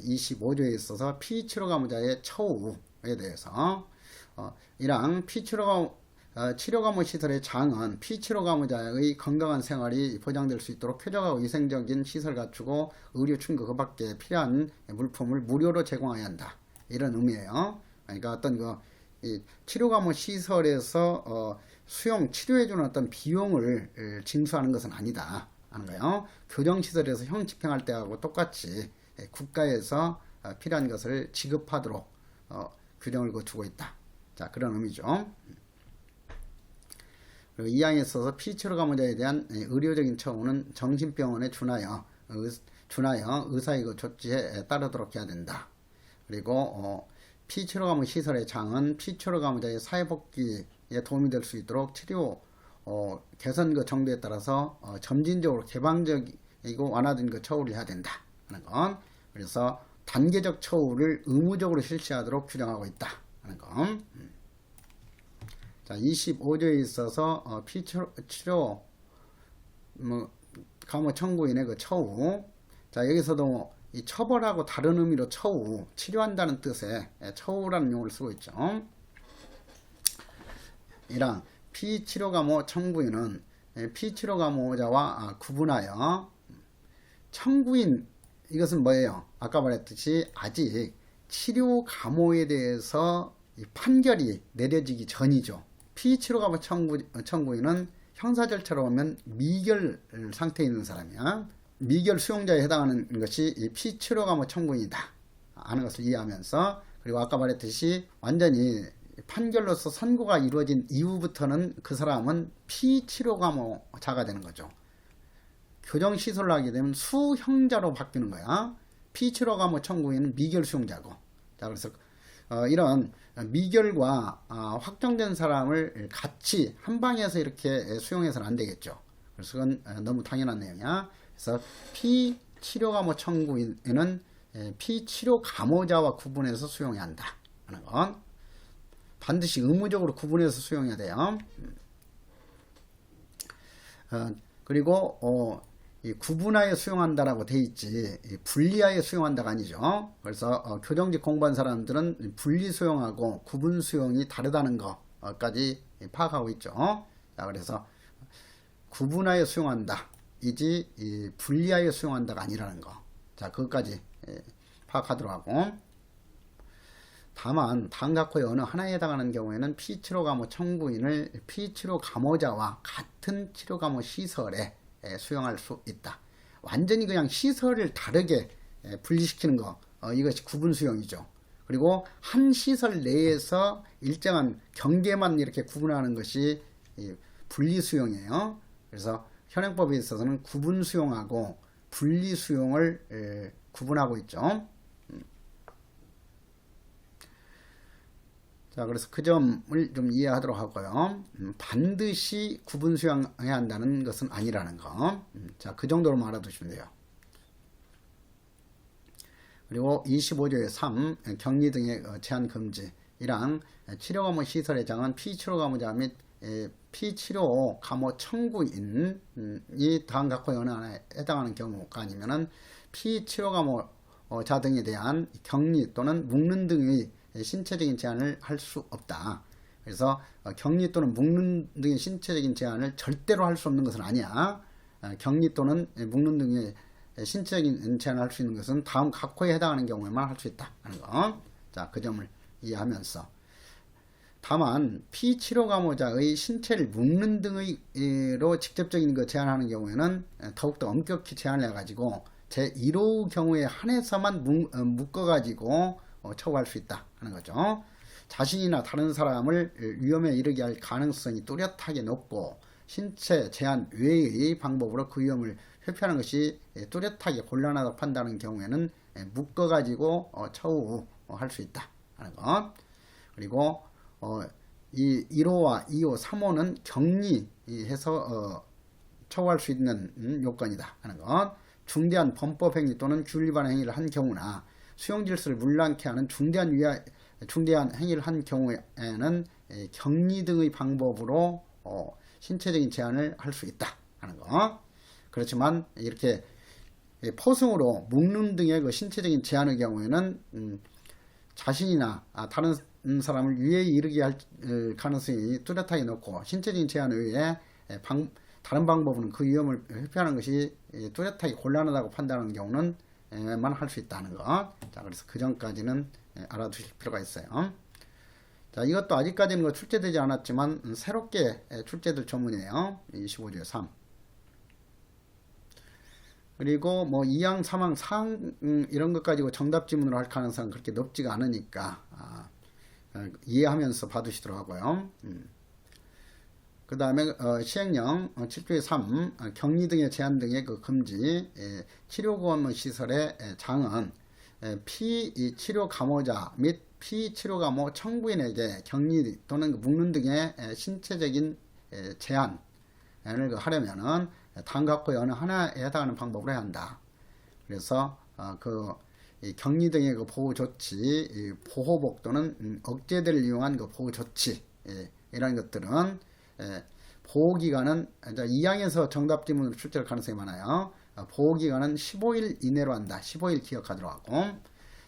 25조에 있어서 피치료 가무자의 처우에 대해서 이랑 치료 가무 시설의 장은 피치료 가무자의 건강한 생활이 보장될 수 있도록 쾌적하고 위생적인 시설 갖추고 의료 충고 그 밖에 필요한 물품을 무료로 제공해야 한다. 이런 의미예요. 그러니까 어떤 이 치료 가무 시설에서 수용 치료해주는 어떤 비용을 징수하는 것은 아니다 하는 거예요. 교정시설에서 형 집행할 때하고 똑같이 국가에서 필요한 것을 지급하도록 규정을 거두고 있다. 자, 그런 의미죠. 그리고 이 항에 있어서 피치료 가무자에 대한 의료적인 처우는 정신병원에 준하여 의사의 그 조치에 따르도록 해야 된다. 그리고 피치료 가무 시설의 장은 피치료 가무자의 사회복귀에 도움이 될 수 있도록 치료 개선 그 정도에 따라서 점진적으로 개방적이고 완화된 그 처우를 해야 된다 하는 건, 그래서 단계적 처우를 의무적으로 실시하도록 규정하고 있다 하는 건. 자, 25조에 있어서 치료 가무 청구인의 그 처우. 자, 여기서도 이 처벌하고 다른 의미로 처우, 치료한다는 뜻의 처우라는 용어를 쓰고 있죠. 이랑 피치료 가무 청구인은 피치료 가무자와 구분하여 청구인, 이것은 뭐예요? 아까 말했듯이 아직 치료 감호에 대해서 판결이 내려지기 전이죠. 피치료 감호 청구인은 형사 절차로 보면 미결 상태에 있는 사람이야. 미결 수용자에 해당하는 것이 이 피치료 감호 청구인이다 하는 것을 이해하면서, 그리고 아까 말했듯이 완전히 판결로서 선고가 이루어진 이후부터는 그 사람은 피치료 감호자가 되는 거죠. 교정시설을 하게 되면 수형자로 바뀌는 거야. 피치료 감호 청구인은 미결 수용자고. 자, 그래서 이런 미결과 확정된 사람을 같이 한 방에서 이렇게 수용해서는 안 되겠죠. 그래서 그건 너무 당연한 내용이야. 그래서 피치료 감호 청구인은 피치료 감호자와 구분해서 수용해야 한다 하는 건 반드시 의무적으로 구분해서 수용해야 돼요. 그리고 이 구분하여 수용한다라고 돼 있지 분리하여 수용한다가 아니죠. 그래서 교정직 공부한 사람들은 분리 수용하고 구분 수용이 다르다는 것까지 파악하고 있죠. 자, 그래서 구분하여 수용한다 이지 분리하여 수용한다가 아니라는 거. 자, 그것까지 파악하도록 하고, 다만 다음 각호의 어느 하나에 해당하는 경우에는 피치료 감호 청구인을 피치료 감호자와 같은 치료 감호 시설에 수용할 수 있다. 완전히 그냥 시설을 다르게 분리시키는 거, 이것이 구분 수용이죠. 그리고 한 시설 내에서 일정한 경계만 이렇게 구분하는 것이 분리 수용이에요. 그래서 현행법에 있어서는 구분 수용하고 분리 수용을 구분하고 있죠. 자, 그래서 그 점을 좀 이해하도록 하고요. 반드시 구분 수용해야 한다는 것은 아니라는 거. 자, 그 정도로만 알아두시면 돼요. 그리고 25조의 3, 격리 등의 제한 금지. 이랑 치료 감호 시설의 장은 피치료 감호자 및 피치료 감호 청구인이 다음 각호의 어느 하나에 해당하는 경우가 아니면은 피치료 감호자 등에 대한 격리 또는 묶는 등의 신체적인 제한을 할 수 없다. 그래서 격리 또는 묶는 등의 신체적인 제한을 절대로 할 수 없는 것은 아니야. 격리 또는 묶는 등의 신체적인 제한을 할 수 있는 것은 다음 각호에 해당하는 경우에만 할 수 있다 하는 거. 자, 그 점을 이해하면서, 다만 피치료 감호자의 신체를 묶는 등의로 직접적인 거 제한하는 경우에는 더욱더 엄격히 제한을 해가지고 제1호 경우에 한해서만 묶어가지고 처우할 수 있다 하는 거죠. 자신이나 다른 사람을 위험에 이르게 할 가능성이 뚜렷하게 높고 신체 제한 외의 방법으로 그 위험을 회피하는 것이 뚜렷하게 곤란하다고 판단하는 경우에는 묶어가지고 처우할 수 있다 하는 것. 그리고 이 1호와 2호, 3호는 격리해서 처우할 수 있는 요건이다 하는 것. 중대한 범법행위 또는 규율 위반 행위를 한 경우나 수용질서를 문란케 하는 중대한 행위를 한 경우에는 격리 등의 방법으로 신체적인 제한을 할 수 있다 하는 거. 그렇지만 이렇게 포승으로 묶는 등의 그 신체적인 제한의 경우에는 자신이나 다른 사람을 유해에 이르게 할 가능성이 뚜렷하게 높고, 신체적인 제한 외에 다른 방법은 그 위험을 회피하는 것이 뚜렷하게 곤란하다고 판단하는 경우는 만 할 수 있다는 것. 자, 그래서 그 전까지는 알아두실 필요가 있어요. 자, 이것도 아직까지는 출제되지 않았지만 새롭게 출제될 조문이에요. 25조의 3. 그리고 뭐 2항, 3항, 4항 이런 것 가지고 정답 지문으로 할 가능성은 그렇게 높지가 않으니까 이해하면서 봐두시도록 하고요. 그 다음에 시행령 7조의 3 격리 등의 제한 등의 그 금지, 치료보험 시설의 장은 피치료 감호자 및 피치료 감호 청구인에게 격리 또는 묶는 등의 신체적인 제한을 하려면은 다음 각호의 어느 하나에 해당하는 방법으로 해야 한다. 그래서 이 격리 등의 그 보호 조치, 보호복 또는 억제들을 이용한 그 보호 조치, 이런 것들은 보호기간은 2항에서 정답 지문으로 출제할 가능성이 많아요. 보호기간은 15일 이내로 한다. 15일 기억하도록 하고,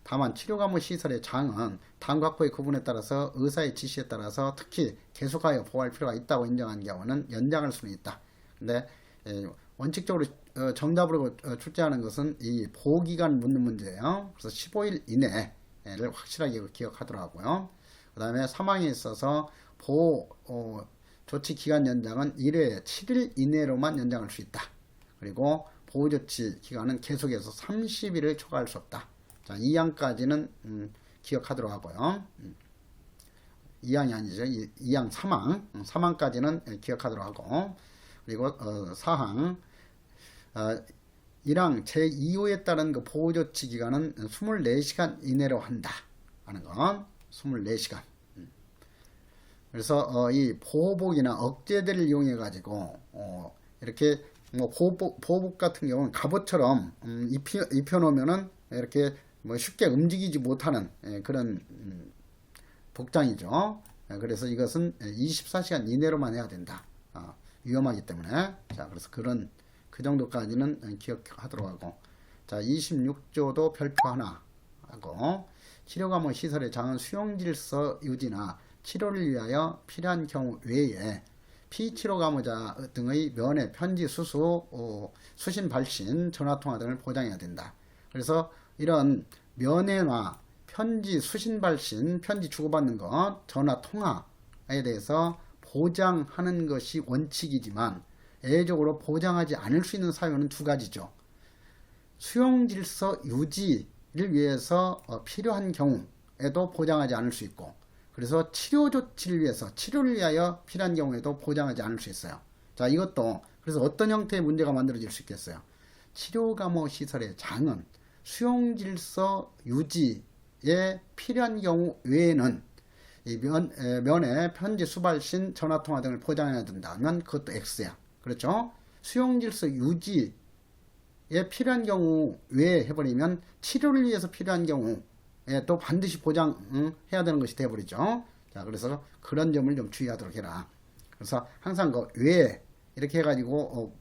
다만 치료감호 시설의 장은 다음 각호의 구분에 따라서 의사의 지시에 따라서 특히 계속하여 보호할 필요가 있다고 인정한 경우는 연장할 수는 있다. 근데 원칙적으로 정답으로 출제하는 것은 이 보호기간 묻는 문제예요. 그래서 15일 이내를 확실하게 기억하도록 하고요. 그 다음에 사망에 있어서 보호 조치 기간 연장은 1회 7일 이내로만 연장할 수 있다. 그리고 보호 조치 기간은 계속해서 30일을 초과할 수 없다. 자, 2항까지는 기억하도록 하고요. 2항이 아니죠. 2항 3항까지는 기억하도록 하고, 그리고 4항 1항 제2호에 따른 그 보호 조치 기간은 24시간 이내로 한다 하는 건 24시간. 그래서 이 보호복이나 억제들을 이용해 가지고 이렇게 뭐 보호복 같은 경우는 갑옷처럼 입혀 놓으면은 이렇게 뭐 쉽게 움직이지 못하는 그런 복장이죠. 그래서 이것은 24시간 이내로만 해야 된다. 위험하기 때문에. 자, 그래서 그 정도까지는 기억하도록 하고, 자, 26조도 별표 하나 하고, 치료감호 시설의 장은 수용질서 유지나 치료를 위하여 필요한 경우 외에 피치료감호자 등의 면회, 편지, 수수, 수신, 발신, 전화통화 등을 보장해야 된다. 그래서 이런 면회나 편지, 수신, 발신, 편지 주고받는 것, 전화통화에 대해서 보장하는 것이 원칙이지만 예외적으로 보장하지 않을 수 있는 사유는 두 가지죠. 수용질서 유지를 위해서 필요한 경우에도 보장하지 않을 수 있고, 그래서 치료 조치를 위해서 치료를 위하여 필요한 경우에도 보장하지 않을 수 있어요. 자, 이것도 그래서 어떤 형태의 문제가 만들어질 수 있겠어요. 치료감호 시설의 장은 수용질서 유지에 필요한 경우 외에는 이 면회, 편지, 수발신, 전화통화 등을 보장해야 된다면 그것도 X야. 그렇죠? 수용질서 유지에 필요한 경우 외에 해버리면 치료를 위해서 필요한 경우에 또 반드시 보장해야 되는 것이 되어버리죠. 자, 그래서 그런 점을 좀 주의하도록 해라. 그래서 항상 그 외에 이렇게 해가지고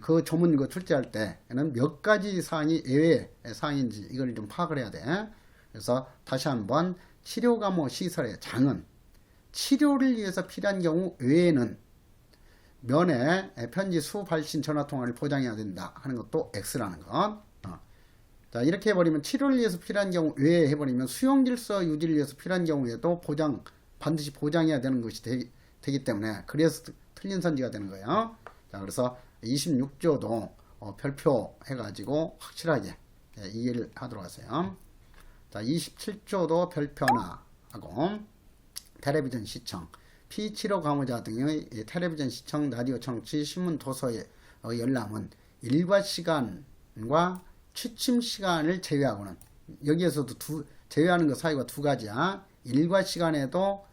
그 조문 출제할 때는 몇 가지 사항이 예외 사항인지 이걸 좀 파악을 해야 돼. 그래서 다시 한번 치료감호 시설의 장은 치료를 위해서 필요한 경우 외에는 면회, 편지, 수, 발신, 전화통화를 보장해야 된다 하는 것도 X라는 것. 자, 이렇게 해버리면 치료를 위해서 필요한 경우 외에 해버리면 수용질서 유지를 위해서 필요한 경우에도 반드시 보장해야 되는 것이 되기 때문에 그래서 틀린 선지가 되는 거예요. 자, 그래서 26조도 별표 해가지고 확실하게 이해를 하도록 하세요. 자, 27조도 별표 하나 하고, 텔레비전 시청, 피치료 감호자 등의 텔레비전 시청, 라디오 청취, 신문, 도서의 열람은 일과 시간과 취침 시간을 제외하고는, 여기에서도 제외하는 것 사유가 두 가지야. 일과 시간에도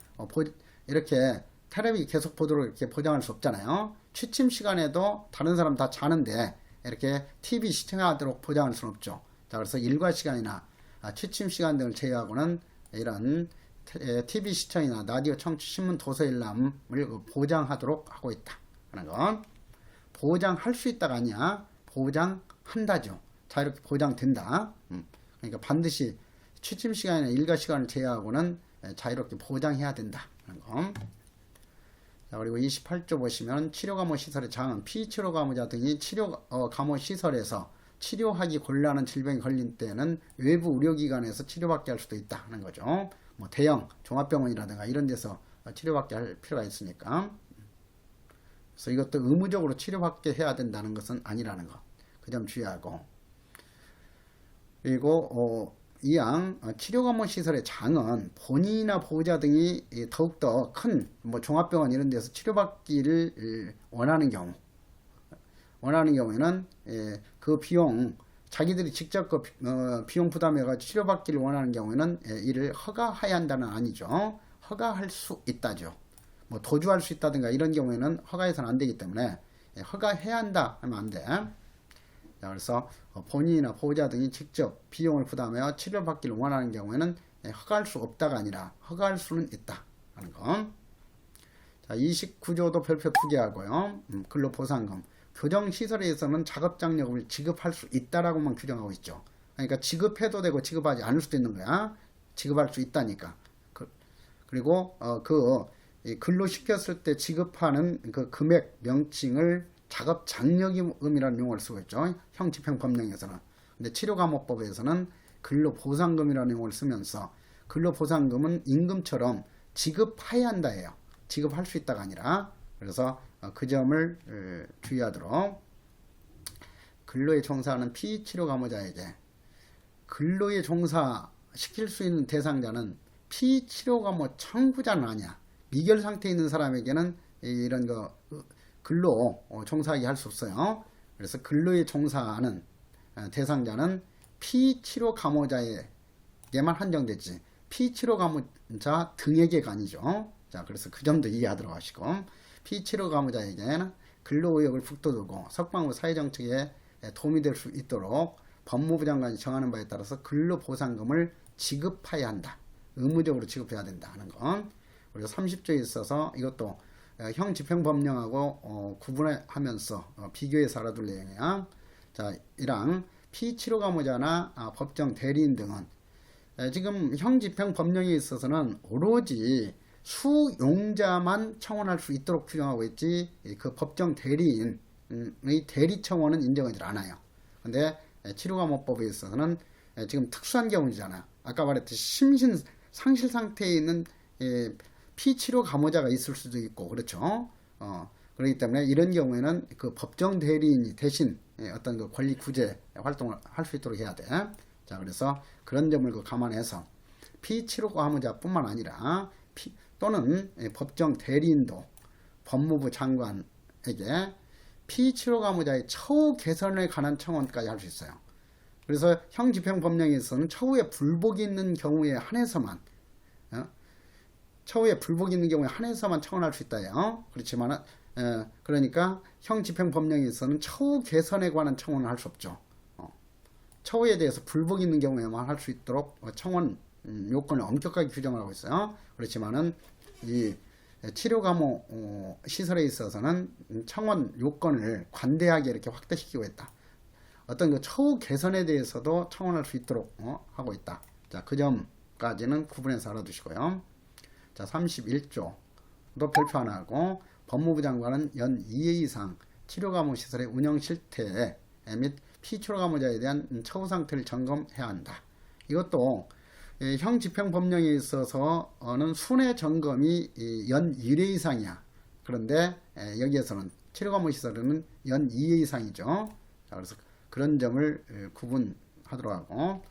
이렇게 텔레비 계속 보도록 이렇게 보장할 수 없잖아요. 취침 시간에도 다른 사람 다 자는데 이렇게 TV 시청하도록 보장할 수는 없죠. 자, 그래서 일과 시간이나 취침 시간 등을 제외하고는 이런 TV 시청이나 라디오 청취, 신문, 도서 열람을 보장하도록 하고 있다 하는 건, 보장할 수 있다가 아니야 보장한다죠. 자유롭게 보장된다. 그러니까 반드시 취침 시간이나 일과 시간을 제외하고는 자유롭게 보장해야 된다 하는 거. 자, 그리고 28조 보시면 치료감호 시설의 장은 피치료감호자 등이 치료감호 시설에서 치료하기 곤란한 질병이 걸린 때는 외부 의료기관에서 치료받게 할 수도 있다 하는 거죠. 뭐 대형 종합병원이라든가 이런 데서 치료받게 할 필요가 있으니까. 그래서 이것도 의무적으로 치료받게 해야 된다는 것은 아니라는 것. 그 점 주의하고. 그리고 이양 치료감호 시설의 장은 본인이나 보호자 등이 더욱더 큰 뭐 종합병원 이런 데서 치료받기를 원하는 경우에는 그 비용 자기들이 직접 그 비용 부담해가 치료받기를 원하는 경우에는 이를 허가해야 한다는 아니죠. 허가할 수 있다죠. 뭐 도주할 수 있다든가 이런 경우에는 허가해서는 안 되기 때문에 허가해야 한다 하면 안 돼. 자, 그래서 본인이나 보호자 등이 직접 비용을 부담하여 치료받기를 원하는 경우에는 허가할 수 없다가 아니라 허가할 수는 있다 하는 거. 자, 29조도 별표 2개 하고요. 근로보상금. 교정시설에서는 작업장려금을 지급할 수 있다라고만 규정하고 있죠. 그러니까 지급해도 되고 지급하지 않을 수도 있는 거야. 지급할 수 있다니까. 그리고 근로시켰을 때 지급하는 그 금액 명칭을 작업장려금이라는 용어를 쓰고 있죠. 형집행법령에서는. 근데 치료감호법에서는 근로보상금이라는 용어를 쓰면서 근로보상금은 임금처럼 지급해야 한다예요. 지급할 수 있다가 아니라. 그래서 그 점을 주의하도록. 근로에 종사하는 피치료감호자에게 근로에 종사시킬 수 있는 대상자는 피치료감호 청구자는 아니야. 미결 상태에 있는 사람에게는 이런 거 근로 종사하게 할 수 없어요. 그래서 근로에 종사하는 대상자는 피치료감호자에게만 한정됐지 피치료감호자 등에게가 아니죠. 자, 그래서 그 점도 이해하도록 하시고, 피치료감호자에게는 근로의욕을 북돋우고 석방부 사회정책에 도움이 될 수 있도록 법무부 장관이 정하는 바에 따라서 근로보상금을 지급해야 한다. 의무적으로 지급해야 된다 하는 건. 그리고 30조에 있어서 이것도 형집행법령하고 구분하면서 비교해서 알아둘 내용이야. 자, 1항 피치료감호자나 법정 대리인 등은 지금 형집행법령에 있어서는 오로지 수용자만 청원할 수 있도록 규정하고 있지 그 법정 대리인의 대리청원은 인정하지 않아요. 근데 치료감호법에 있어서는 지금 특수한 경우잖아. 아까 말했듯이 상실 상태에 있는 피치료 감호자가 있을 수도 있고 그렇죠. 그렇기 때문에 이런 경우에는 그 법정 대리인이 대신 어떤 그 권리 구제 활동을 할 수 있도록 해야 돼. 자, 그래서 그런 점을 감안해서 피치료 감호자뿐만 아니라 또는 법정 대리인도 법무부 장관에게 피치료 감호자의 처우 개선에 관한 청원까지 할 수 있어요. 그래서 형집행법령에서는 처우에 불복이 있는 경우에 한해서만 청원할 수 있다요. 그렇지만은 그러니까 형집행법령에서는 처우 개선에 관한 청원을 할 수 없죠. 처우에 대해서 불복이 있는 경우에만 할 수 있도록 청원 요건을 엄격하게 규정을 하고 있어요. 그렇지만은 이 치료감호 시설에 있어서는 청원 요건을 관대하게 이렇게 확대시키고 있다. 어떤 그 처우 개선에 대해서도 청원할 수 있도록 하고 있다. 자, 그 점까지는 구분해서 알아두시고요. 자, 31조도 별표 하나 하고, 법무부 장관은 연 2회 이상 치료감호 시설의 운영 실태 및 피치료감호자에 대한 처우 상태를 점검해야 한다. 이것도 형집행법령에 있어서는 순회 점검이 연 1회 이상이야. 그런데 여기에서는 치료감호 시설은 연 2회 이상이죠. 자, 그래서 그런 점을 구분하도록 하고,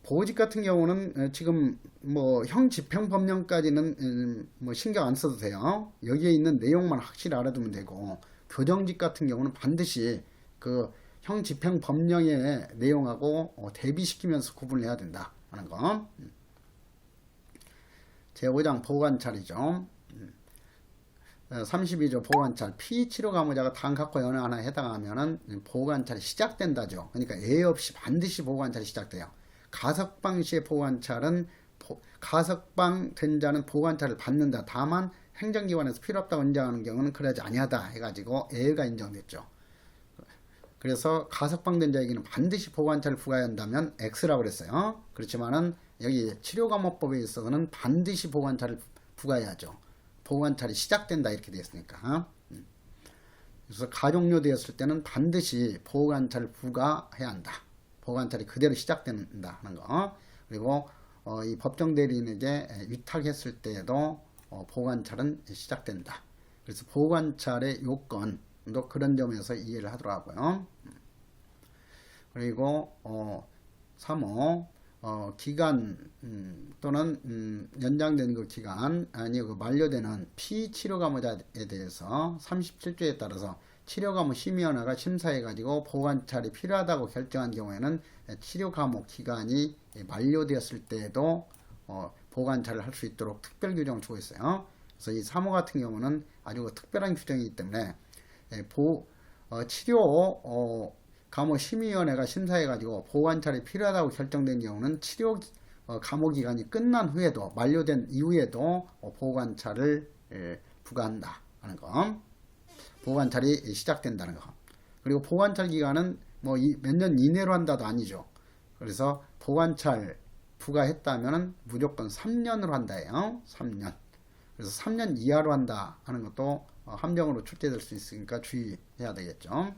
보호직 같은 경우는 지금 뭐 형집행법령까지는 뭐 신경 안 써도 돼요. 여기에 있는 내용만 확실히 알아두면 되고, 교정직 같은 경우는 반드시 그 형집행법령의 내용하고 대비시키면서 구분을 해야 된다 하는 거. 제5장 보호관찰이죠. 32조 보호관찰. 피치료감호자가 다음각과 어느 하나에 해당하면은 보호관찰이 시작된다죠. 그러니까 예외 없이 반드시 보호관찰이 시작돼요. 가석방 시의 보호관찰은 가석방 된 자는 보호관찰을 받는다. 다만 행정기관에서 필요 없다고 인정하는 경우는 그러지 아니하다 해가지고 예외가 인정됐죠. 그래서 가석방된 자에게는 반드시 보호관찰을 부과해야 한다면 X라고 그랬어요. 그렇지만은 여기 치료감호법에 있어서는 반드시 보호관찰을 부과해야죠. 보호관찰이 시작된다 이렇게 되어 있으니까. 그래서 가종료되었을 때는 반드시 보호관찰을 부과해야 한다. 보호관찰이 그대로 시작된다 하는 거. 그리고 이 법정대리인에게 위탁했을 때에도 보호관찰은 시작된다. 그래서 보호관찰의 요건도 그런 점에서 이해를 하더라고요. 그리고 3호 기간 또는 연장된 그 기간 아니 그 만료되는 피치료감호자에 대해서 37조에 따라서 치료감호심의위원회가 심사해가지고 보호관찰이 필요하다고 결정한 경우에는 치료감호 기간이 만료되었을 때에도 보호관찰을 할 수 있도록 특별 규정을 주고 있어요. 그래서 이 3호 같은 경우는 아주 특별한 규정이기 때문에 치료 감호심의위원회가 심사해가지고 보호관찰이 필요하다고 결정된 경우는 치료 감호기간이 끝난 후에도 만료된 이후에도 보호관찰을 부과한다 하는 거. 보호관찰이 시작된다는 거. 그리고 보호관찰 기간은 뭐 몇 년 이내로 한다도 아니죠. 그래서 보호관찰 부과했다면 무조건 3년으로 한다예요. 3년. 그래서 3년 이하로 한다 하는 것도 함정으로 출제될 수 있으니까 주의해야 되겠죠.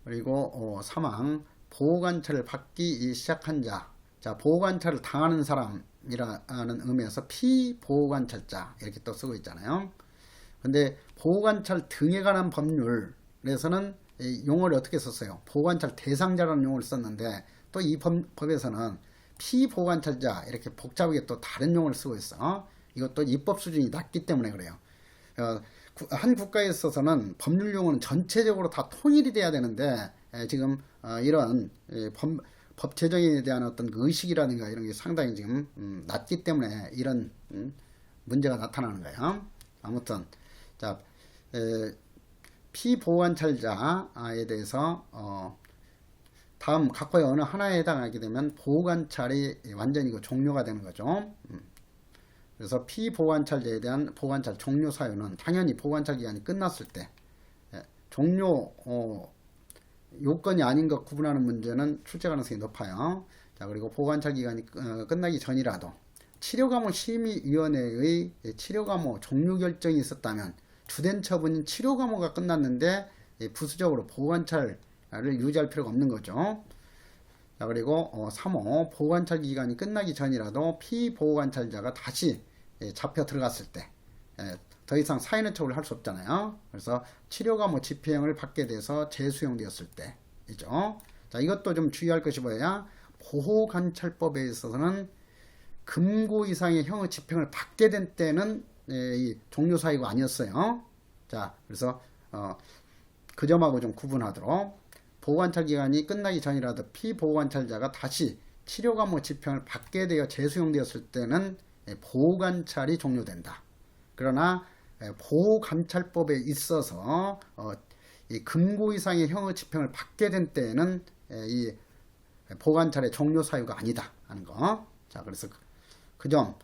그리고 사망 보호관찰을 받기 시작한 자. 자, 보호관찰을 당하는 사람이라는 의미에서 피보호관찰자 이렇게 또 쓰고 있잖아요. 근데 보호관찰 등에 관한 법률에서는 용어를 어떻게 썼어요? 보호관찰 대상자라는 용어를 썼는데 또 이 법에서는 피보호관찰자 이렇게 복잡하게 또 다른 용어를 쓰고 있어. 이것도 입법 수준이 낮기 때문에 그래요. 한 국가에 있어서는 법률 용어는 전체적으로 다 통일이 돼야 되는데 지금 이런 법 제정에 대한 어떤 그 의식이라든가 이런 게 상당히 지금 낮기 때문에 이런 문제가 나타나는 거예요. 아무튼 자 피보호관찰자에 대해서 다음 각과의 어느 하나에 해당하게 되면 보호관찰이 완전히 종료가 되는 거죠. 그래서 피보호관찰자에 대한 보호관찰 종료 사유는 당연히 보호관찰 기간이 끝났을 때 종료 요건이 아닌 것 구분하는 문제는 출제 가능성이 높아요. 자, 그리고 보호관찰 기간이 끝나기 전이라도 치료감호심의위원회의 치료감호 종료 결정이 있었다면 주된 처분인 치료감호가 끝났는데 부수적으로 보호관찰을 유지할 필요가 없는 거죠. 자, 그리고 3호 보호관찰 기간이 끝나기 전이라도 피보호관찰자가 다시 잡혀 들어갔을 때 더 이상 사인의 처분을 할 수 없잖아요. 그래서 치료감호 집행을 받게 돼서 재수용되었을 때이죠. 자, 이것도 좀 주의할 것이 뭐야? 보호관찰법에 있어서는 금고 이상의 형의 집행을 받게 된 때는 이 종료 사유가 아니었어요. 자, 그래서 그 점하고 좀 구분하도록 보호관찰 기간이 끝나기 전이라도 피보호관찰자가 다시 치료감호 집행을 받게 되어 재수용되었을 때는 보호관찰이 종료된다. 그러나 보호관찰법에 있어서 이 금고 이상의 형의 집행을 받게 된 때에는 이 보호관찰의 종료 사유가 아니다 하는 거. 자, 그래서 그 점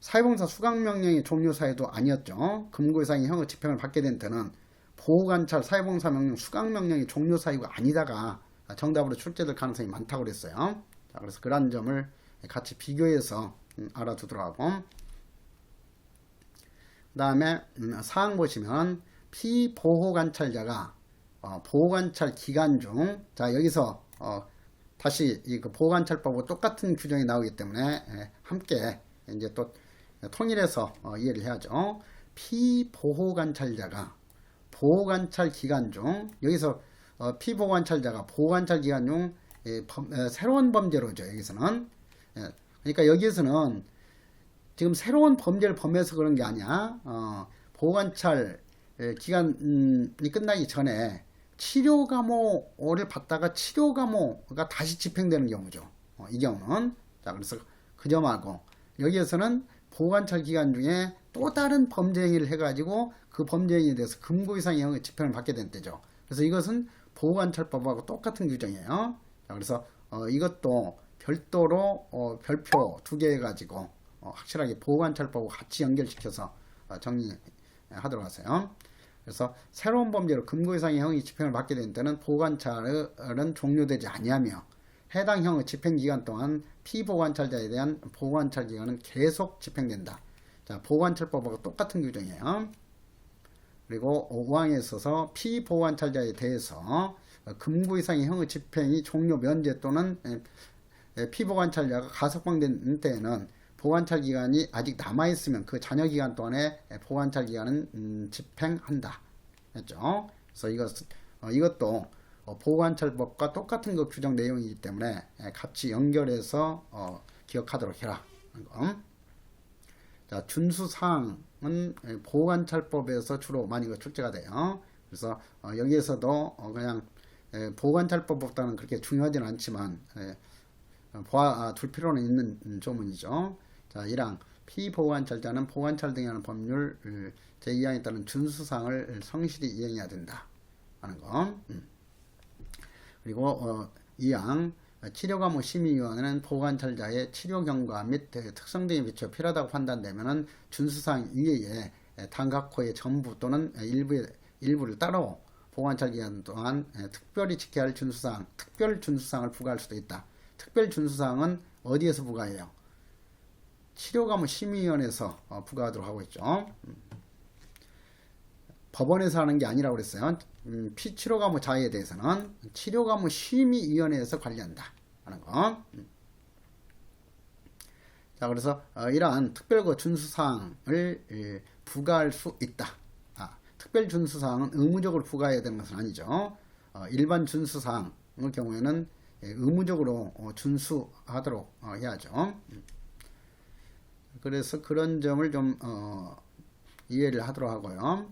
사회봉사 수강명령의 종료 사유도 아니었죠. 금고 이상의 형의 집행을 받게 된 때는 보호관찰 사회봉사 명령 수강명령의 종료 사유가 아니다가 정답으로 출제될 가능성이 많다고 그랬어요. 자, 그래서 그런 점을 같이 비교해서 알아두도록 하고, 그 다음에 사항 보시면 피보호관찰자가 보호관찰 기간 중, 자, 여기서 다시 이 보호관찰법과 똑같은 규정이 나오기 때문에 함께 이제 또 통일해서 이해를 해야죠. 피보호관찰자가 보호관찰 기간 중, 여기서 피보호관찰자가 보호관찰 기간 중 새로운 범죄로죠. 여기서는 그러니까 여기에서는 지금 새로운 범죄를 범해서 그런 게 아니야. 보호관찰 기간이 끝나기 전에 치료감호를 받다가 치료감호가 다시 집행되는 경우죠. 이 경우는. 자, 그래서 그 점하고 여기에서는 보호관찰 기간 중에 또 다른 범죄 행위를 해가지고 그 범죄 행위에 대해서 금고 이상의 형의 집행을 받게 된 때죠. 그래서 이것은 보호관찰법하고 똑같은 규정이에요. 자, 그래서 이것도 별도로 별표 2개 해가지고 확실하게 보호관찰법하고 같이 연결시켜서 정리하도록 하세요. 그래서 새로운 범죄로 금고 이상의 형이 집행을 받게 된 때는 보관찰은 종료되지 아니하며 해당 형의 집행기간 동안 피보관찰자에 대한 보관찰 기간은 계속 집행된다. 자, 보관찰법하고 똑같은 규정이에요. 그리고 5항에 있어서 피보관찰자에 대해서 금고 이상의 형의 집행이 종료 면제 또는 피보관찰자가 가석방된 때에는 보관찰 기간이 아직 남아있으면 그 잔여 기간 동안에 보관찰 기간은 집행한다 했죠. 그래서 이것도 보관찰법과 똑같은 그 규정 내용이기 때문에 같이 연결해서 기억하도록 해라. 자, 준수사항은 보관찰법에서 주로 많이 출제가 돼요. 그래서 여기에서도 그냥 보관찰법보다는 그렇게 중요하지는 않지만 둘 필요는 있는 조문이죠. 자, 1항 피보관찰자는 보관찰 등에 관한 법률 제2항에 따른 준수사항을 성실히 이행해야 된다 하는 거. 그리고 2항 치료감호 심의위원회는 보관찰자의 치료 경과 및 특성 등에 비춰 필요하다고 판단되면 준수사항 이외에 단각호의 전부 또는 일부를 따로 보관찰 기간 동안 특별히 지켜야 할 준수사항, 특별 준수사항을 부과할 수도 있다. 특별 준수사항은 어디에서 부과해요? 치료감호 심의위원회에서 부과하도록 하고 있죠. 법원에서 하는 게 아니라고 그랬어요. 피치료감호 자에 대해서는 치료감호 심의위원회에서 관리한다 하는 거. 자, 그래서 이러한 특별 준수사항을 부과할 수 있다. 특별 준수사항은 의무적으로 부과해야 되는 것은 아니죠. 일반 준수사항의 경우에는 의무적으로 준수하도록 해야죠. 그래서 그런 점을 좀 이해를 하도록 하고요.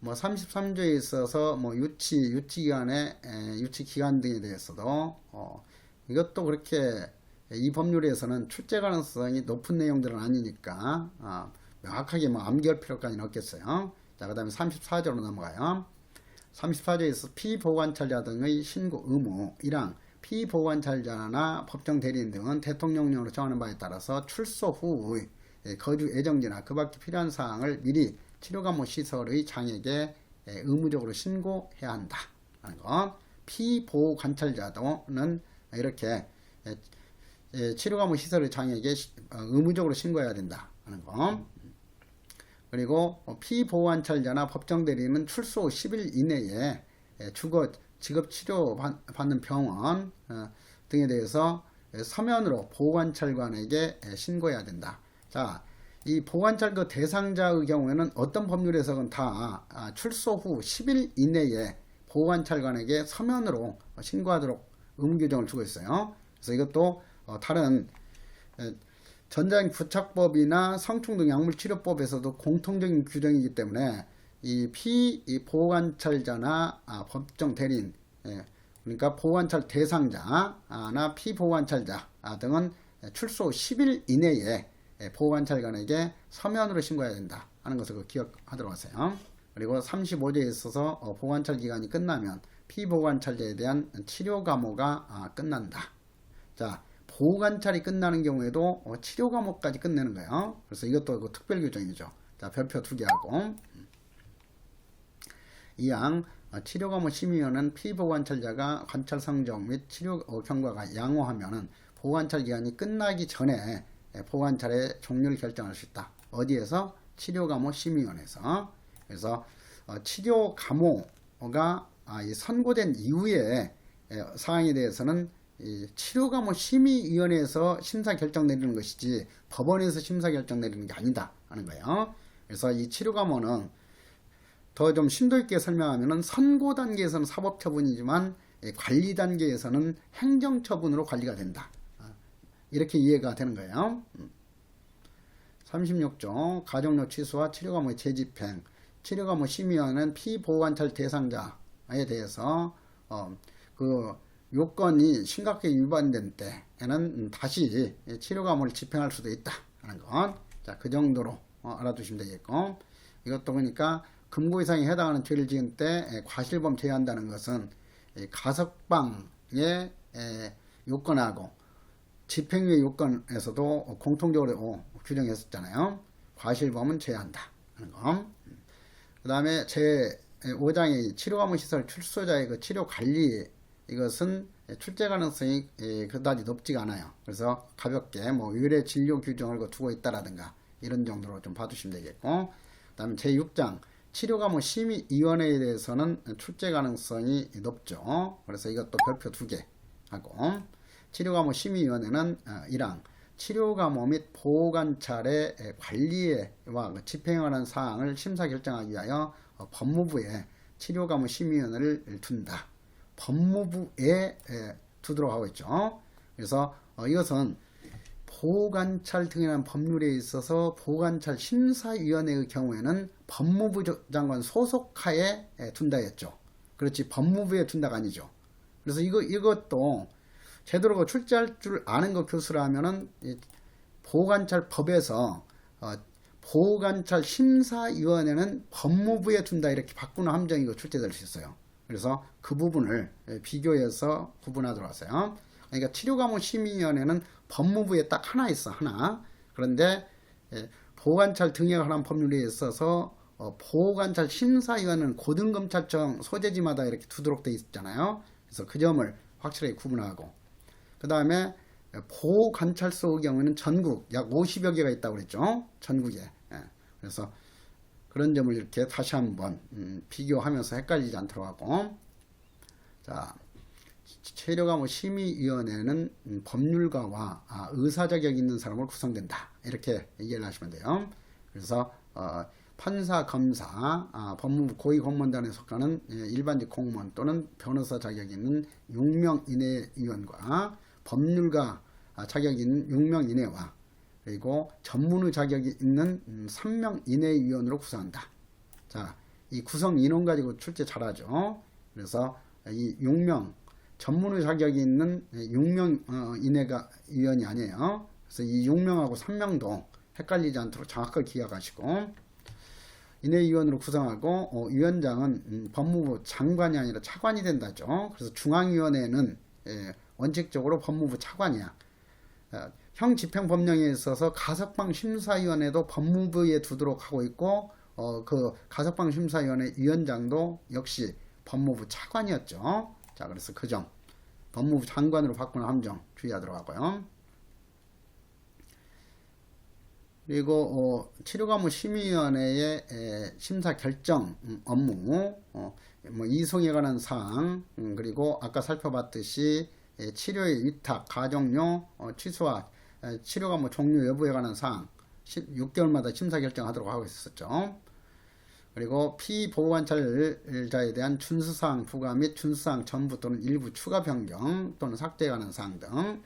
뭐 33조에 있어서 뭐 유치기간의 유치기간 등에 대해서도 이것도 그렇게 이 법률에서는 출제 가능성이 높은 내용들은 아니니까 명확하게 뭐 암기할 필요까지는 없겠어요. 자, 그 다음에 34조로 넘어가요. 34조에서 피보관찰자 등의 신고 의무 1항 피보관찰자나 법정 대리인 등은 대통령령으로 정하는 바에 따라서 출소 후 거주 예정지나 그 밖에 필요한 사항을 미리 치료감호 시설의 장에게 의무적으로 신고해야 한다 하는 거. 피보관찰자도는 이렇게 치료감호 시설의 장에게 의무적으로 신고해야 된다 하는 거. 그리고 피보관찰자나 법정 대리인은 출소 후 10일 이내에 직업치료 받는 병원 등에 대해서 서면으로 보관찰관에게 신고해야 된다. 자, 이 보관찰 그 대상자의 경우에는 어떤 법률에서는 다 출소 후 10일 이내에 보관찰관에게 서면으로 신고하도록 의무 규정을 두고 있어요. 그래서 이것도 다른 전자기기 부착법이나 성충동 약물치료법에서도 공통적인 규정이기 때문에 이 피보관찰자나 법정 대리인, 그러니까 보관찰 대상자나 피보관찰자 등은 출소 10일 이내에 보관찰관에게 서면으로 신고해야 된다 하는 것을 기억하도록 하세요. 그리고 35조에 있어서 보관찰 기간이 끝나면 피보관찰자에 대한 치료 감호가 끝난다. 자, 보관찰이 끝나는 경우에도 치료 감호까지 끝내는 거예요. 그래서 이것도 그 특별 규정이죠. 자, 별표 2개 하고 2항 치료감호 심의위원회는 피보관찰자가 관찰 성적 및 치료 경과가 양호하면은 보관찰 기간이 끝나기 전에 보관찰의 종료를 결정할 수 있다. 어디에서? 치료감호 심의위원회에서. 그래서 치료 감호가 선고된 이후에 사항에 대해서는 이 치료감호 심의위원회에서 심사 결정 내리는 것이지 법원에서 심사 결정 내리는 게 아니다 하는 거예요. 그래서 이 치료감호는 더 좀 심도 있게 설명하면은 선고 단계에서는 사법처분이지만 관리 단계에서는 행정처분으로 관리가 된다. 이렇게 이해가 되는 거예요. 36조 가족력 취소와 치료감호의 재집행. 치료감호 심의위원회는 피보관찰 대상자에 대해서 그 요건이 심각하게 위반된 때에는 다시 치료감호를 집행할 수도 있다 하는 것. 자, 그 정도로 알아두시면 되겠고, 이것도 그러니까 금고 이상에 해당하는 죄를 지은 때 과실범 제외한다는 것은 가석방의 요건하고 집행유예 요건에서도 공통적으로 규정했었잖아요. 과실범은 제외한다 하는 거. 그 그 다음에 제 5장의 치료감호시설 출소자의 그 치료 관리, 이것은 출제 가능성이 그다지 높지가 않아요. 그래서 가볍게 뭐 의뢰 진료 규정을 두고 있다라든가 이런 정도로 좀 봐두시면 되겠고, 그 다음에 제 6장 치료감호 심의위원회에 대해서는 출제 가능성이 높죠. 그래서 이것도 별표 2개 하고, 치료감호 심의위원회는 1항 치료감호 및 보호관찰의 관리와 집행에 관한 사항을 심사 결정하기 위하여 법무부에 치료감호 심의위원회를 둔다. 법무부에 두도록 하고 있죠. 그래서 이것은 보호관찰 등이라는 법률에 있어서 보호관찰 심사위원회의 경우에는 법무부 장관 소속하에 둔다 했죠. 그렇지 법무부에 둔다가 아니죠. 그래서 이것도 제대로 출제할 줄 아는 거 교수라면은 보호관찰법에서 보호관찰 심사위원회는 법무부에 둔다 이렇게 바꾸는 함정이 출제될 수 있어요. 그래서 그 부분을 비교해서 구분하도록 하세요. 그러니까 치료감호 심의위원회는 법무부에 딱 하나 있어, 하나. 그런데 보호관찰 등에 관한 법률에 있어서 보호관찰 심사위원회는 고등검찰청 소재지마다 이렇게 두도록 돼 있잖아요. 그래서 그 점을 확실하게 구분하고, 그 다음에 보호관찰소의 경우는 전국 약 50여 개가 있다고 그랬죠. 전국에. 그래서 그런 점을 이렇게 다시 한번 비교하면서 헷갈리지 않도록 하고, 자, 치료감호 심의위원회는 법률가와 의사 자격이 있는 사람으로 구성된다. 이렇게 이해를 하시면 돼요. 그래서 판사, 검사, 법무부 고위 공무원단에 속하는 일반직 공무원 또는 변호사 자격이 있는 6명 이내 위원과 법률가 자격이 있는 6명 이내와 그리고 전문의 자격이 있는 3명 이내 위원으로 구성한다. 자, 이 구성 인원 가지고 출제 잘하죠. 그래서 이 6명 전문의 자격이 있는 6명 이내가 위원이 아니에요. 그래서 이 6명하고 3명도 헷갈리지 않도록 정확하게 기억하시고, 인회위원으로 구성하고 위원장은 법무부 장관이 아니라 차관이 된다죠. 그래서 중앙위원회는 원칙적으로 법무부 차관이야. 형 집행법령에 있어서 가석방 심사위원회도 법무부에 두도록 하고 있고, 그 가석방 심사위원회 위원장도 역시 법무부 차관이었죠. 자, 그래서 그 점 법무부 장관으로 바꾸는 함정 주의하도록 하고요. 그리고 치료감호 심의위원회의 심사 결정 업무, 뭐 이송에 관한 사항, 그리고 아까 살펴봤듯이 치료의 위탁, 가정료 취소와 치료감호 종료 여부에 관한 사항 6개월마다 심사 결정하도록 하고 있었죠. 그리고 피보호관찰자에 대한 준수사항 부과 및 준수사항 전부 또는 일부 추가 변경 또는 삭제에 관한 사항 등,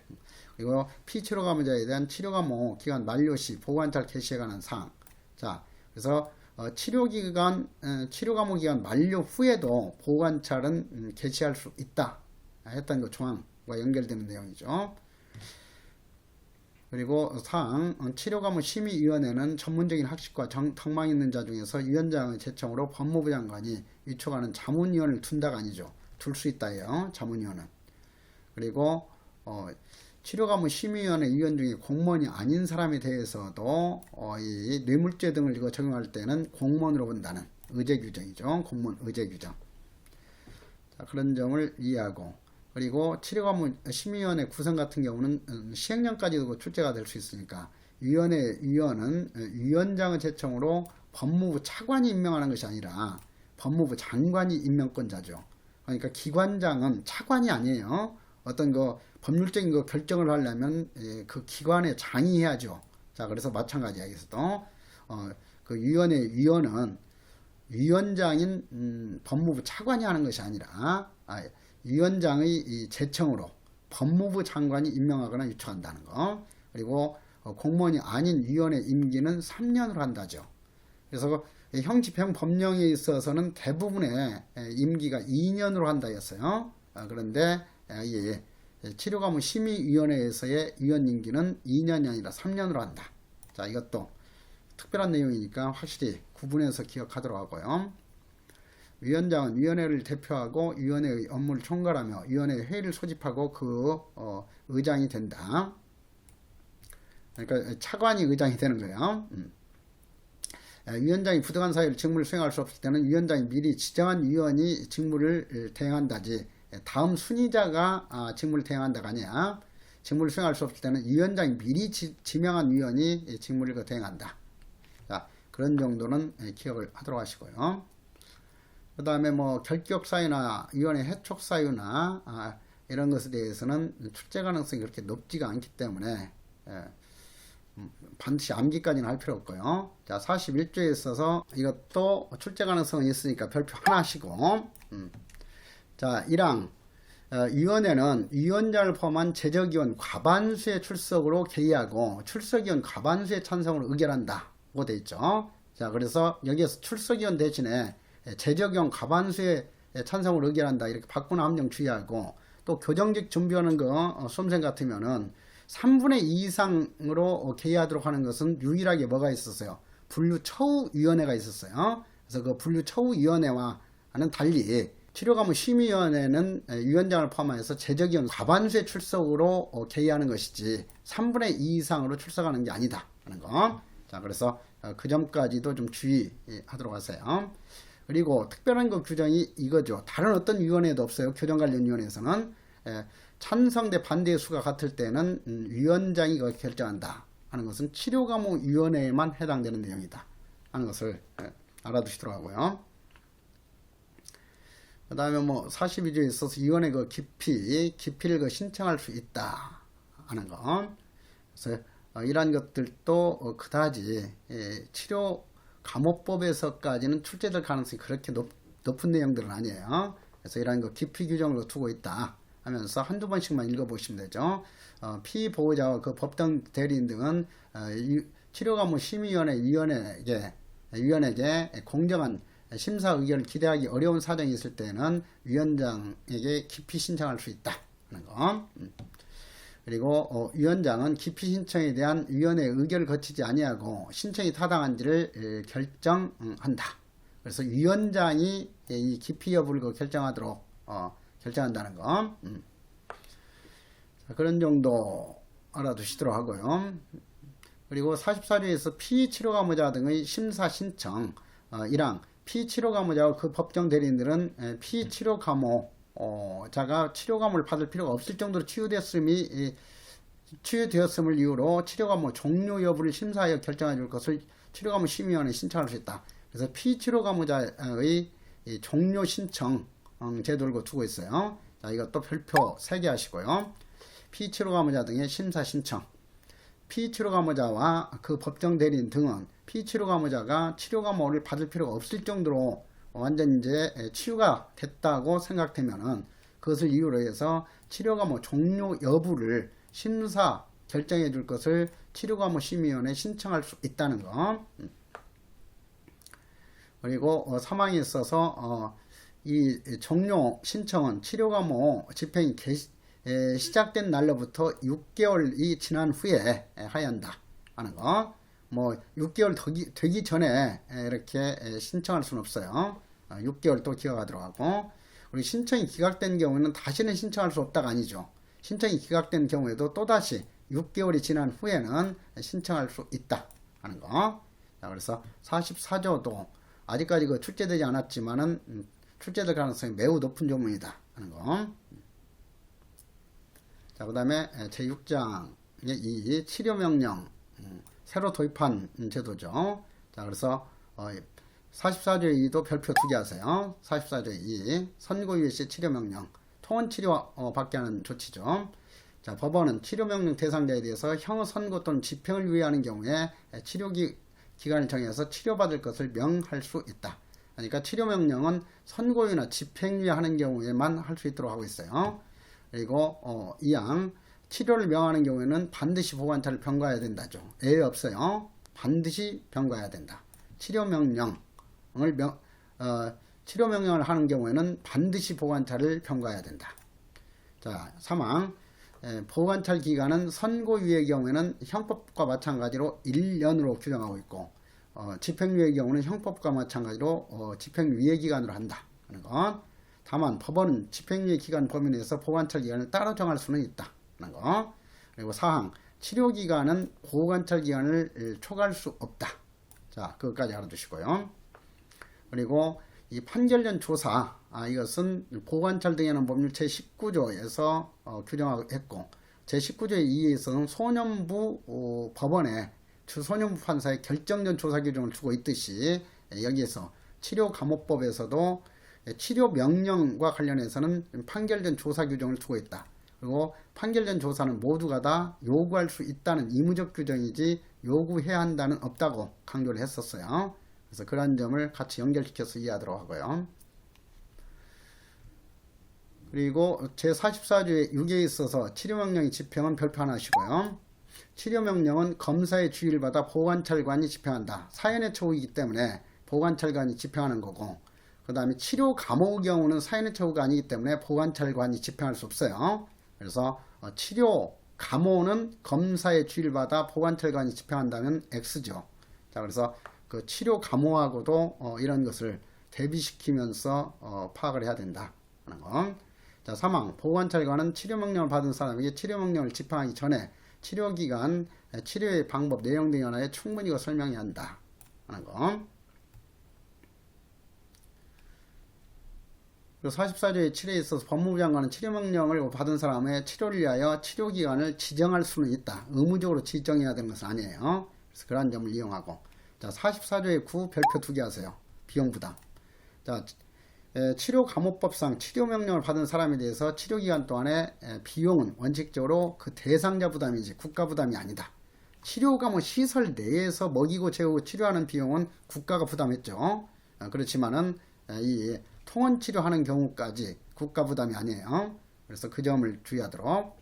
그리고 피치료감호자에 대한 치료감호 기간 만료 시 보호관찰 개시에 관한 사항. 자, 그래서 치료감호 기간 만료 후에도 보호관찰은 개시할 수 있다 했던 그 조항과 연결되는 내용이죠. 그리고 사항 치료감호 심의위원회는 전문적인 학식과 덕망 있는 자 중에서 위원장의 제청으로 법무부 장관이 위촉하는 자문위원을 둔다가 아니죠. 둘 수 있다예요. 자문위원은. 그리고 치료감호 심의위원회 위원 중에 공무원이 아닌 사람에 대해서도 이 뇌물죄 등을 이거 적용할 때는 공무원으로 본다는 의제 규정이죠. 공무원 의제 규정. 자, 그런 점을 이해하고, 그리고 치료감호 심의위원회 구성 같은 경우는 시행령까지도 출제가 될 수 있으니까 위원회 위원은 위원장의 제청으로 법무부 차관이 임명하는 것이 아니라 법무부 장관이 임명권자죠. 그러니까 기관장은 차관이 아니에요. 어떤 그 법률적인 거 결정을 하려면 그 기관의 장이 해야죠. 자, 그래서 마찬가지야. 여기서도 그 위원회 위원은 위원장인 법무부 차관이 하는 것이 아니라 위원장의 이 제청으로 법무부 장관이 임명하거나 유촉한다는 거. 그리고 공무원이 아닌 위원의 임기는 3년으로 한다죠. 그래서 형집행법령에 있어서는 대부분의 임기가 2년으로 한다 했어요. 그런데 치료감호 심의위원회에서의 위원 임기는 2년이 아니라 3년으로 한다. 자, 이것도 특별한 내용이니까 확실히 구분해서 기억하도록 하고요. 위원장은 위원회를 대표하고 위원회의 업무를 총괄하며 위원회 회의를 소집하고 그 의장이 된다. 그러니까 차관이 의장이 되는 거예요. 위원장이 부득이한 사유로 직무를 수행할 수 없을 때는 위원장이 미리 지정한 위원이 직무를 대행한다지 다음 순위자가 직무를 대행한다가 아니야. 직무를 수행할 수 없을 때는 위원장이 미리 지명한 위원이 직무를 대행한다. 자, 그런 정도는 기억을 하도록 하시고요. 그 다음에 뭐 결격 사유나 위원회 해촉 사유나 이런 것에 대해서는 출제 가능성이 그렇게 높지가 않기 때문에 반드시 암기까지는 할 필요 없고요. 자, 41조에 있어서 이것도 출제 가능성이 있으니까 별표 하나 하시고, 자, 1항 위원회는 위원장을 포함한 재적위원 과반수의 출석으로 개의하고 출석위원 과반수의 찬성으로 의결한다고 되어 있죠. 자, 그래서 여기에서 출석위원 대신에 재적위원 과반수의 찬성으로 의결한다 이렇게 바꾸는 함정 주의하고, 또 교정직 준비하는 거 수험생 같으면은 3분의 2 이상으로 개의하도록 하는 것은 유일하게 뭐가 있었어요? 분류처우위원회가 있었어요. 그래서 그 분류처우위원회와는 달리 치료과목 심의위원회는 위원장을 포함해서 재적위원 과반수의 출석으로 개의하는 것이지 3분의 2 이상으로 출석하는 게 아니다 하는 거. 자, 그래서 그 점까지도 좀 주의하도록 하세요. 그리고 특별한 그 규정이 이거죠. 다른 어떤 위원회도 없어요. 교정관련위원회에서는 찬성 대 반대의 수가 같을 때는 위원장이 결정한다 하는 것은 치료과목위원회에만 해당되는 내용이다 하는 것을 알아두시도록 하고요. 그 다음에 뭐 42조에 있어서 위원회 그 기피를 그 신청할 수 있다 하는 거. 그래서 이러한 것들도 그다지 치료 감호법에서까지는 출제될 가능성이 그렇게 높은 내용들은 아니에요. 그래서 이러한 거 기피 규정으로 두고 있다 하면서 한두 번씩만 읽어보시면 되죠. 피보호자와 그 법정 대리인 등은 치료과목 심의위원회 위원에게 공정한 심사 의견을 기대하기 어려운 사정이 있을 때는 위원장에게 기피 신청할 수 있다 하는 거. 그리고 위원장은 기피 신청에 대한 위원회의 의견을 거치지 아니하고 신청이 타당한지를 결정한다. 그래서 위원장이 이 기피 여부를 결정하도록 결정한다는 거. 자, 그런 정도 알아두시도록 하고요. 그리고 44조에서 피치료감호자 등의 심사 신청 1항 피치료감호자와 그 법정 대리인들은 피치료감호자가 치료감호를 받을 필요가 없을 정도로 치유되었음을 이유로 치료감호 종료 여부를 심사하여 결정해 줄 것을 치료감호 심의위원회에 신청할 수 있다. 그래서 피치료감호자의 종료 신청 제도를 두고 있어요. 자, 이것도 별표 3개 하시고요. 피치료감호자 등의 심사 신청. 피치료감호자와 그 법정 대리인 등은 피치료감호자가 치료감호를 받을 필요가 없을 정도로 완전 이제 치유가 됐다고 생각되면은 그것을 이유로 해서 치료감호 종료 여부를 심사 결정해 줄 것을 치료감호 심의위원회에 신청할 수 있다는 거. 그리고 사망에 있어서 이 종료 신청은 치료감호 집행이 시작된 날로부터 6개월이 지난 후에 하야 한다 하는 거. 뭐 6개월 되기 전에 이렇게 신청할 수는 없어요. 6개월 또 기각하도록 하고, 우리 신청이 기각된 경우에는 다시는 신청할 수 없다가 아니죠. 신청이 기각된 경우에도 또다시 6개월이 지난 후에는 신청할 수 있다 하는 거. 자, 그래서 44조도 아직까지 그 출제되지 않았지만은 출제될 가능성이 매우 높은 조문이다 하는 거. 자, 그 다음에 제6장의 이 치료명령 새로 도입한 제도죠. 자, 그래서 44조의 2도 별표 2개 하세요. 44조의 2 선고유예 시 치료명령 통원치료 받게 하는 조치죠. 자, 법원은 치료명령 대상자에 대해서 형의 선고 또는 집행을 유예하는 경우에 치료기간을 정해서 치료받을 것을 명할 수 있다. 그러니까 치료명령은 선고유예나 집행유예하는 경우에만 할 수 있도록 하고 있어요. 그리고 2항 치료를 명하는 경우에는 반드시 보관차를 병가해야 된다죠. 애 없어요. 반드시 병가해야 된다. 치료명령을 하는 경우에는 반드시 보관차를 병가해야 된다. 자, 3항 보관찰 기간은 선고유예의 경우에는 형법과 마찬가지로 1년으로 규정하고 있고 집행유예의 경우는 형법과 마찬가지로 집행유예 기간으로 한다 하는 것. 다만 법원은 집행유예 기간 범위 내에서 보관찰 기간을 따로 정할 수는 있다 하는 거. 그리고 4항 치료기간은 보관찰 기간을 초과할 수 없다 자, 그것까지 알아두시고요. 그리고 이 판결전 조사, 이것은 보관찰 등에 관한 법률 제19조에서 규정했고, 제19조에 의해서는 소년부 법원에 주소년부 판사의 결정전 조사 규정을 두고 있듯이, 여기에서 치료감호법에서도 치료 명령과 관련해서는 판결전 조사 규정을 두고 있다. 그리고 판결전 조사는 모두가 다 요구할 수 있다는 의무적 규정이지 요구해야 한다는 없다고 강조를 했었어요. 그래서 그런 점을 같이 연결시켜서 이해하도록 하고요. 그리고 제44조의 6에 있어서 치료명령의 집행은 별표 하나 하시고요. 치료명령은 검사의 주의를 받아 보관찰관이 집행한다. 사연의 처우이기 때문에 보관찰관이 집행하는 거고, 그 다음에 치료 감호의 경우는 사연의 처우가 아니기 때문에 보관찰관이 집행할 수 없어요. 그래서 치료 감호는 검사의 주의를 받아 보관찰관이 집행한다면 X죠. 자, 그래서 그 치료 감호하고도 이런 것을 대비시키면서 파악을 해야 된다 하는 거. 자, 3항 보관찰관은 치료명령을 받은 사람에게 치료명령을 집행하기 전에 치료기간, 치료의 방법, 내용 등에 관하여 충분히 설명해야 한다 하는 거. 44조의 7에 있어서 법무부 장관은 치료명령을 받은 사람의 치료를 위하여 치료기간을 지정할 수는 있다. 의무적으로 지정해야 되는 것은 아니에요. 그래서 그러한 점을 이용하고. 자, 44조의 9 별표 2개 하세요. 비용부담. 자, 치료감호법상 치료명령을 받은 사람에 대해서 치료기간 동안의 비용은 원칙적으로 그 대상자 부담이지 국가 부담이 아니다. 치료감호 시설 내에서 먹이고 재우고 치료하는 비용은 국가가 부담했죠. 그렇지만은 이 통원 치료하는 경우까지 국가 부담이 아니에요. 그래서 그 점을 주의하도록.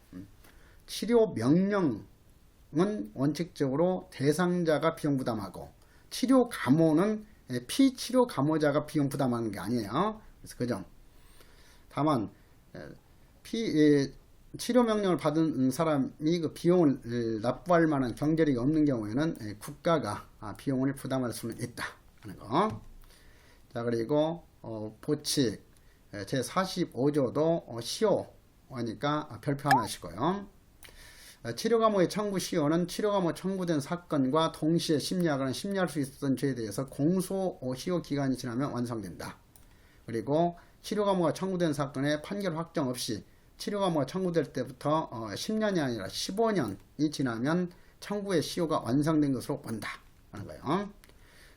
치료 명령은 원칙적으로 대상자가 비용 부담하고, 치료 감호는 피치료 감호자가 비용 부담하는 게 아니에요. 그래서 그 점. 다만 치료 명령을 받은 사람이 그 비용을 납부할 만한 경제력이 없는 경우에는 국가가 비용을 부담할 수는 있다 하는 거. 자, 그리고 보칙 제45조도 시효 하니까 별표 하나 하시고요. 치료감호의 청구 시효는 치료감호 청구된 사건과 동시에 심리하거나 심리할 수 있었던 죄에 대해서 공소 시효 기간이 지나면 완성된다. 그리고 치료감호가 청구된 사건의 판결 확정 없이 치료감호가 청구될 때부터 10년이 아니라 15년이 지나면 청구의 시효가 완성된 것으로 본다 하는 거예요.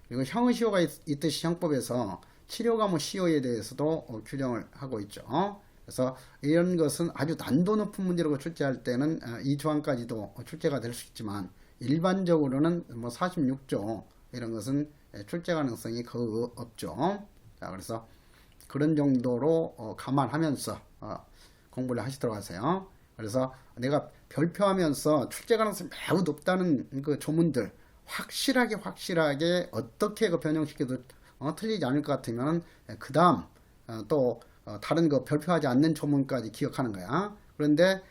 그리고 형의 시효가 있듯이 형법에서 치료감호 시효에 대해서도 규정을 하고 있죠. 그래서 이런 것은 아주 난도 높은 문제라고 출제할 때는 이 조항까지도 출제가 될 수 있지만, 일반적으로는 뭐 46조 이런 것은 출제 가능성이 거의 없죠. 자, 그래서 그런 정도로 감안하면서 공부를 하시도록 하세요. 그래서 내가 별표하면서 출제 가능성이 매우 높다는 그 조문들 확실하게 어떻게 그 변형시켜도 틀리지 않을 것 같으면 그 다음 또 다른 거 별표하지 않는 조문까지 기억하는 거야. 그런데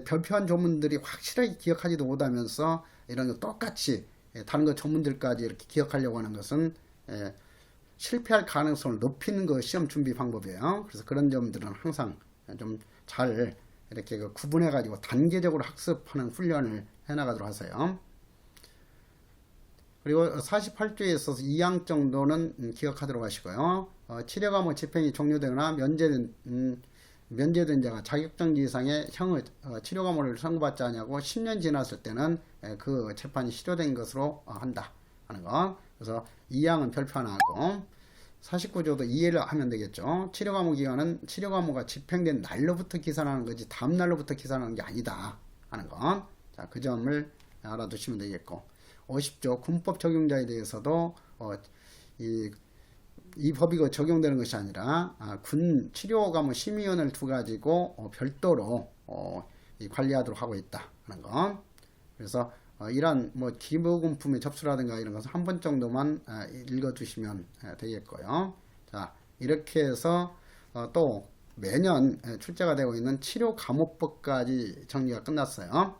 별표한 조문들이 확실하게 기억하지도 못하면서 이런 거 똑같이 다른 거 조문들까지 이렇게 기억하려고 하는 것은 실패할 가능성을 높이는 거 시험 준비 방법이에요. 그래서 그런 점들은 항상 좀 잘 이렇게 구분해 가지고 단계적으로 학습하는 훈련을 해 나가도록 하세요. 그리고 48조에 있어서 2항 정도는 기억하도록 하시고요. 치료감호 집행이 종료되거나 면제된 자가 자격정지 이상의 형의 치료감호를 선고받지 않냐고 10년 지났을 때는 그 재판이 실효된 것으로 한다 하는 거. 그래서 2항은 별표 하나 하고, 49조도 이해를 하면 되겠죠. 치료감호 기간은 치료감호가 집행된 날로부터 기산하는 거지 다음 날로부터 기산하는 게 아니다 하는 건. 자, 그 점을 알아두시면 되겠고, 50조 군법 적용자에 대해서도 이 법이 적용되는 것이 아니라 군 치료감호 심의위원회를 두 가지고 별도로 관리하도록 하고 있다 하는 거. 그래서 이러한 뭐 기부금품의 접수라든가 이런 것을 한 번 정도만 읽어두시면 되겠고요. 자, 이렇게 해서 또 매년 출제가 되고 있는 치료감호법까지 정리가 끝났어요.